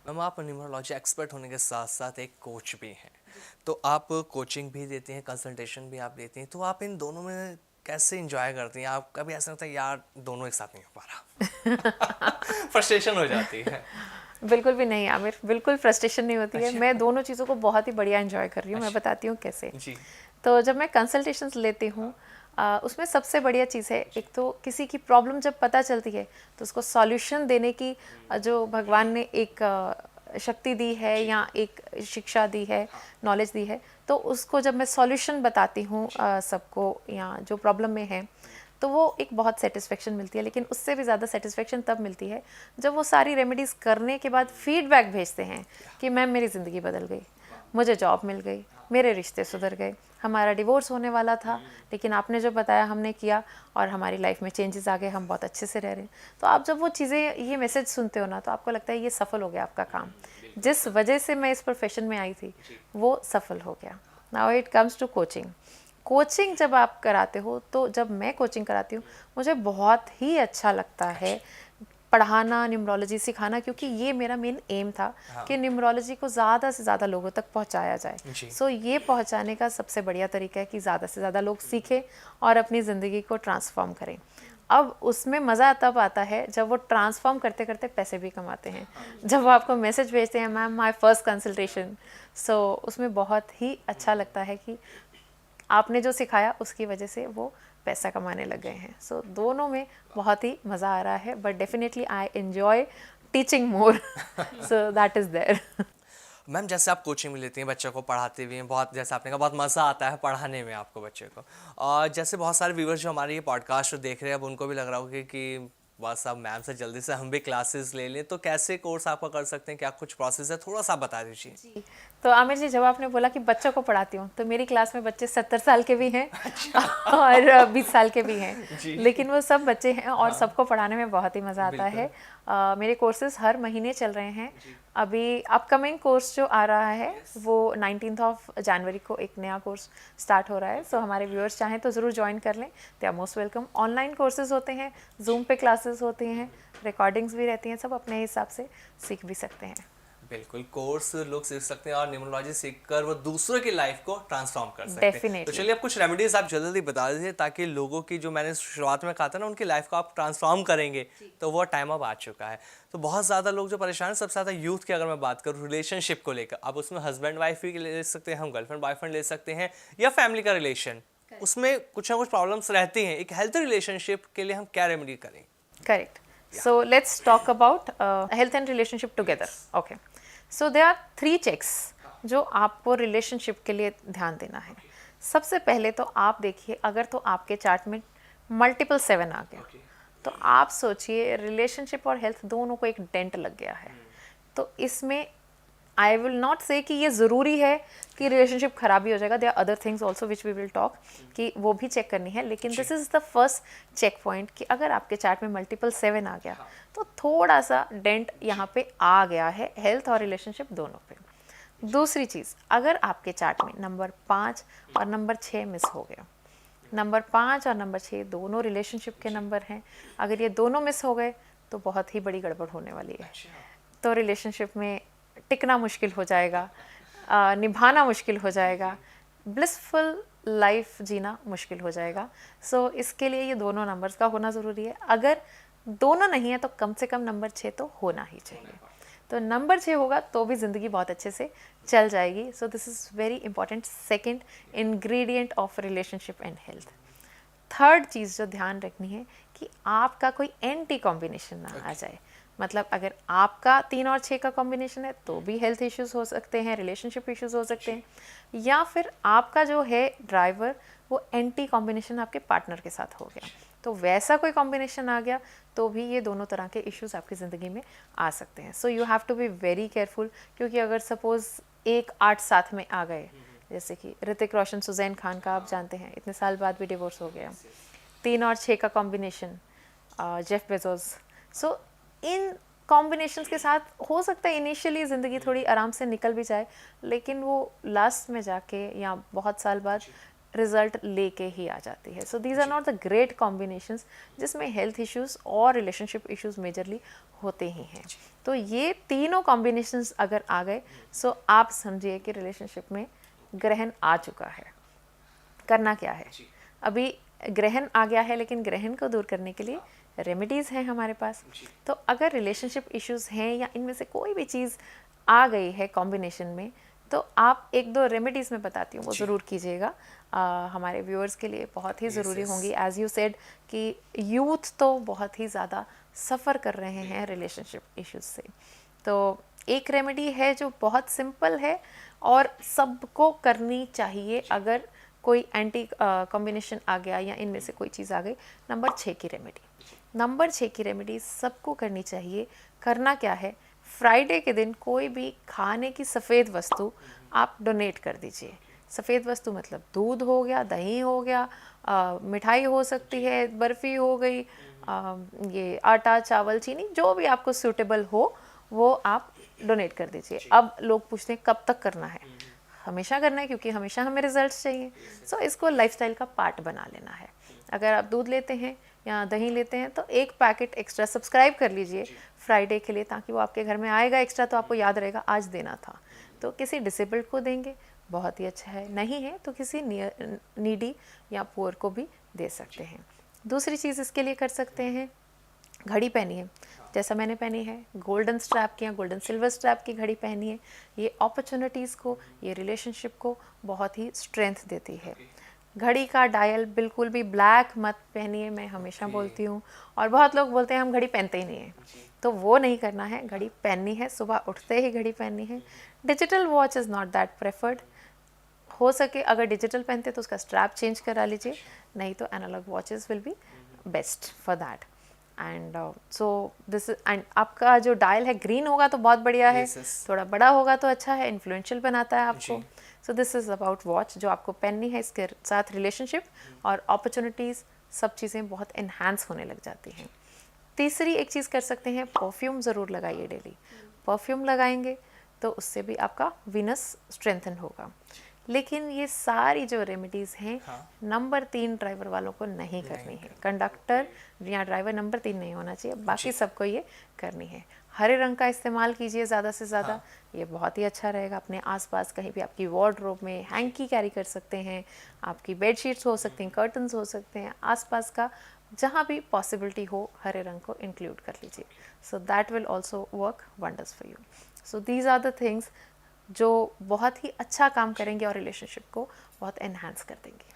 Ma'am आप numerology expert होने के साथ साथ एक कोच भी हैं, तो आप कोचिंग भी देती हैं, कंसल्टेशन भी आप देती हैं, तो आप इन दोनों में कैसे इंजॉय करती हैं? आप कभी ऐसा लगता है यार दोनों एक साथ नहीं हो पा रहा फ्रस्ट्रेशन हो जाती है? बिल्कुल भी नहीं आमिर, बिल्कुल फ्रस्ट्रेशन नहीं होती है। अच्छा। मैं दोनों चीज़ों को बहुत ही बढ़िया एंजॉय कर रही हूँ। मैं अच्छा। बताती हूँ कैसे। जी। तो जब मैं कंसल्टेशंस लेती हूँ, उसमें सबसे बढ़िया चीज़ है, एक तो किसी की प्रॉब्लम जब पता चलती है तो उसको सॉल्यूशन देने की जो भगवान ने एक शक्ति दी है या एक शिक्षा दी है, नॉलेज दी है, तो उसको जब मैं सॉल्यूशन बताती हूँ सबको या जो प्रॉब्लम में है, तो वो एक बहुत सेटिस्फेक्शन मिलती है। लेकिन उससे भी ज़्यादा सेटिस्फेक्शन तब मिलती है जब वो सारी रेमेडीज़ करने के बाद फीडबैक भेजते हैं कि मैम मेरी ज़िंदगी बदल गई, मुझे जॉब मिल गई, मेरे रिश्ते सुधर गए, हमारा डिवोर्स होने वाला था लेकिन आपने जो बताया हमने किया और हमारी लाइफ में चेंजेस आ गए, हम बहुत अच्छे से रह रहे हैं। तो आप जब वो चीज़ें, ये मैसेज सुनते हो ना, तो आपको लगता है ये सफल हो गया आपका काम, जिस वजह से मैं इस प्रोफेशन में आई थी वो सफल हो गया। Now it comes to coaching. Coaching जब आप कराते हो, तो जब मैं कोचिंग कराती हूँ मुझे बहुत ही अच्छा लगता है पढ़ाना, न्यूमरोलॉजी सिखाना, क्योंकि ये मेरा मेन एम था कि न्यूमरोलॉजी को ज़्यादा से ज़्यादा लोगों तक पहुंचाया जाए। जी। सो ये पहुंचाने का सबसे बढ़िया तरीका है कि ज़्यादा से ज़्यादा लोग सीखें और अपनी ज़िंदगी को ट्रांसफॉर्म करें। अब उसमें मज़ा तब आता है जब वो ट्रांसफॉर्म करते करते पैसे भी कमाते हैं। जब वो आपको मैसेज भेजते हैं मैम माय फर्स्ट कंसल्टेशन, सो उसमें बहुत ही अच्छा लगता है कि आपने जो सिखाया उसकी वजह से वो पैसा कमाने लग गए हैं। सो दोनों में बहुत ही मज़ा आ रहा है, but definitely I enjoy teaching more, so that is there. Ma'am जैसे आप कोचिंग भी लेती हैं, बच्चों को पढ़ाते भी हैं, बहुत जैसे आपने कहा बहुत मज़ा आता है पढ़ाने में आपको बच्चे को, और जैसे बहुत सारे व्यूवर्स जो हमारे ये पॉडकास्ट जो देख रहे हैं अब उनको भी लग रहा होगा कि बस अब मैम से जल्दी से हम भी क्लासेस ले लें, तो कैसे कोर्स आपका कर सकते हैं, क्या कुछ प्रोसेस है, थोड़ा सा आप बता दीजिए। जी, तो आमिर जी, जब आपने बोला कि बच्चों को पढ़ाती हूँ, तो मेरी क्लास में बच्चे 70 साल के भी हैं और 20 साल के भी हैं, जी। लेकिन वो सब बच्चे हैं और हाँ। सबको पढ़ाने में बहुत ही मज़ा आता है। बिल्कुल। मेरे कोर्सेज हर महीने चल रहे हैं। अभी अपकमिंग कोर्स जो आ रहा है वो 19 जनवरी को एक नया कोर्स स्टार्ट हो रहा है। सो हमारे व्यूअर्स चाहें तो ज़रूर ज्वाइन कर लें, they are most welcome. Online courses होते हैं, जूम पे क्लासेस होती हैं, रिकॉर्डिंग्स भी रहती हैं, सब अपने हिसाब से सीख भी सकते हैं। बिल्कुल, कोर्स लोग सीख सकते हैं और न्यूमरोलॉजी सीखकर वो दूसरों की लाइफ को ट्रांसफॉर्म कर सकते हैं। तो डेफिनेटली। चलिए अब कुछ रेमेडीज आप जल्दी बता दीजिए ताकि लोगों की, जो मैंने शुरुआत में कहा था ना, उनकी लाइफ को आप ट्रांसफॉर्म करेंगे, तो वो टाइम अब आ चुका है। तो बहुत ज़्यादा लोग जो परेशान हैं, सबसे ज़्यादा यूथ की अगर मैं बात करूँ रिलेशनशिप को लेकर, आप उसमें हस्बैंड वाइफ भी ले सकते हैं, हम गर्लफ्रेंड बॉयफ्रेंड ले सकते हैं, या फैमिली का रिलेशन, उसमें कुछ ना कुछ प्रॉब्लम्स रहती हैं। एक हेल्थी रिलेशनशिप के लिए हम क्या रेमेडी करें? Correct. या। So let's talk about health and relationship together. Okay. So there are 3 checks जो आपको रिलेशनशिप के लिए ध्यान देना है। सबसे पहले तो आप देखिए, अगर तो आपके चार्ट में मल्टीपल 7 आ गया, तो आप सोचिए रिलेशनशिप और हेल्थ दोनों को एक डेंट लग गया है। तो इसमें आई विल नॉट से कि ये ज़रूरी है कि रिलेशनशिप खराब ही हो जाएगा, there are other things also which we will talk, कि वो भी चेक करनी है, लेकिन this is the first check point कि अगर आपके चार्ट में मल्टीपल 7 आ गया तो थोड़ा सा डेंट यहाँ पे आ गया है, हेल्थ और रिलेशनशिप दोनों पे। दूसरी चीज़, अगर आपके चार्ट में नंबर 5 और नंबर 6 मिस हो गया, नंबर 5 और नंबर 6 दोनों रिलेशनशिप के नंबर हैं, अगर ये दोनों मिस हो गए तो बहुत ही बड़ी गड़बड़ होने वाली है। तो रिलेशनशिप में टिकना मुश्किल हो जाएगा, निभाना मुश्किल हो जाएगा, ब्लिसफुल लाइफ जीना मुश्किल हो जाएगा। सो इसके लिए ये दोनों नंबर्स का होना ज़रूरी है। अगर दोनों नहीं है तो कम से कम नंबर 6 तो होना ही चाहिए। तो नंबर 6 होगा तो भी ज़िंदगी बहुत अच्छे से चल जाएगी। So this is very important second ingredient of relationship and health. Third चीज़ जो ध्यान रखनी है कि आपका कोई एंटी कॉम्बिनेशन ना आ जाए। मतलब अगर आपका 3 और 6 का कॉम्बिनेशन है तो भी हेल्थ इश्यूज हो सकते हैं, रिलेशनशिप इश्यूज हो सकते हैं, या फिर आपका जो है ड्राइवर वो एंटी कॉम्बिनेशन आपके पार्टनर के साथ हो गया, तो वैसा कोई कॉम्बिनेशन आ गया तो भी ये दोनों तरह के इश्यूज आपकी ज़िंदगी में आ सकते हैं। So you have to be very careful, क्योंकि अगर सपोज़ 1 8 साथ में आ गए, जैसे कि ऋतिक रोशन सुजैन खान का आप जानते हैं, इतने साल बाद भी डिवोर्स हो गया। 3 और 6 का कॉम्बिनेशन, जेफ बेजोस। सो इन कॉम्बिनेशंस के साथ हो सकता है इनिशियली ज़िंदगी थोड़ी आराम से निकल भी जाए, लेकिन वो लास्ट में जाके या बहुत साल बाद रिजल्ट लेके ही आ जाती है. So these are not the great combinations जिसमें हेल्थ इश्यूज और रिलेशनशिप इश्यूज मेजरली होते ही हैं. तो ये तीनों कॉम्बिनेशंस अगर आ गए सो आप समझिए कि रिलेशनशिप में ग्रहण आ चुका है. करना क्या है, अभी ग्रहण आ गया है लेकिन ग्रहण को दूर करने के लिए रेमेडीज़ हैं हमारे पास. तो अगर रिलेशनशिप इश्यूज हैं या इनमें से कोई भी चीज़ आ गई है कॉम्बिनेशन में, तो आप एक दो रेमेडीज़ मैं बताती हूँ, वो ज़रूर कीजिएगा. हमारे व्यूअर्स के लिए बहुत ही ज़रूरी होंगी. एज़ यू सेड कि यूथ तो बहुत ही ज़्यादा सफ़र कर रहे हैं रिलेशनशिप इश्यूज से. तो एक रेमेडी है जो बहुत सिंपल है और सबको करनी चाहिए अगर कोई एंटी कॉम्बिनेशन आ गया या इनमें से कोई चीज़ आ गई. नंबर 6 की रेमेडी. नंबर 6 की रेमेडी सबको करनी चाहिए. करना क्या है, फ्राइडे के दिन कोई भी खाने की सफ़ेद वस्तु आप डोनेट कर दीजिए. सफ़ेद वस्तु मतलब दूध हो गया, दही हो गया, मिठाई हो सकती है, बर्फ़ी हो गई, ये आटा चावल चीनी जो भी आपको सूटेबल हो वो आप डोनेट कर दीजिए. अब लोग पूछते हैं कब तक करना है. हमेशा करना है क्योंकि हमेशा हमें रिजल्ट्स चाहिए. सो इसको लाइफस्टाइल का पार्ट बना लेना है. अगर आप दूध लेते हैं या दही लेते हैं तो एक पैकेट एक्स्ट्रा सब्सक्राइब कर लीजिए फ्राइडे के लिए, ताकि वो आपके घर में आएगा एक्स्ट्रा तो आपको याद रहेगा आज देना था. तो किसी डिसेबल्ड को देंगे बहुत ही अच्छा है, नहीं है तो किसी नीडी या पुअर को भी दे सकते हैं. दूसरी चीज़ इसके लिए कर सकते हैं, घड़ी पहनी है जैसा मैंने पहनी है, गोल्डन स्ट्रैप की या गोल्डन सिल्वर स्ट्रैप की घड़ी पहनी है. ये अपॉर्चुनिटीज़ को, ये रिलेशनशिप को बहुत ही स्ट्रेंथ देती है. घड़ी का डायल बिल्कुल भी ब्लैक मत पहनिए, मैं हमेशा बोलती हूँ. और बहुत लोग बोलते हैं हम घड़ी पहनते ही नहीं हैं, तो वो नहीं करना है. घड़ी पहननी है, सुबह उठते ही घड़ी पहननी है. Digital watch is not that preferred. हो सके अगर डिजिटल पहनते तो उसका स्ट्रैप चेंज करा लीजिए, नहीं तो analogue watches will be best for that. And so this and आपका जो डायल है ग्रीन होगा तो बहुत बढ़िया है, थोड़ा बड़ा होगा तो अच्छा है, इन्फ्लुएंशियल बनाता है आपको. सो दिस इज़ अबाउट वॉच जो आपको पहननी है. इसके साथ रिलेशनशिप और अपॉर्चुनिटीज़ सब चीज़ें बहुत इन्हांस होने लग जाती हैं. तीसरी एक चीज़ कर सकते हैं, परफ्यूम ज़रूर लगाइए डेली. परफ्यूम लगाएंगे तो उससे भी आपका वीनस स्ट्रेंथन होगा. लेकिन ये सारी जो रेमेडीज़ हैं, नंबर 3 ड्राइवर वालों को नहीं करनी है. कंडक्टर या ड्राइवर नंबर 3 नहीं होना चाहिए, बाकी सबको ये करनी है. हरे रंग का इस्तेमाल कीजिए ज़्यादा से ज़्यादा. ये बहुत ही अच्छा रहेगा. अपने आसपास कहीं भी आपकी वार्डरोब में हैंकी कैरी कर सकते हैं, आपकी बेडशीट्स हो सकती हैं, कर्टन्स हो सकते हैं, आसपास का जहाँ भी पॉसिबिलिटी हो हरे रंग को इंक्लूड कर लीजिए. So that will also work wonders for you. So these are the things जो बहुत ही अच्छा काम करेंगे और रिलेशनशिप को बहुत एनहांस कर देंगे.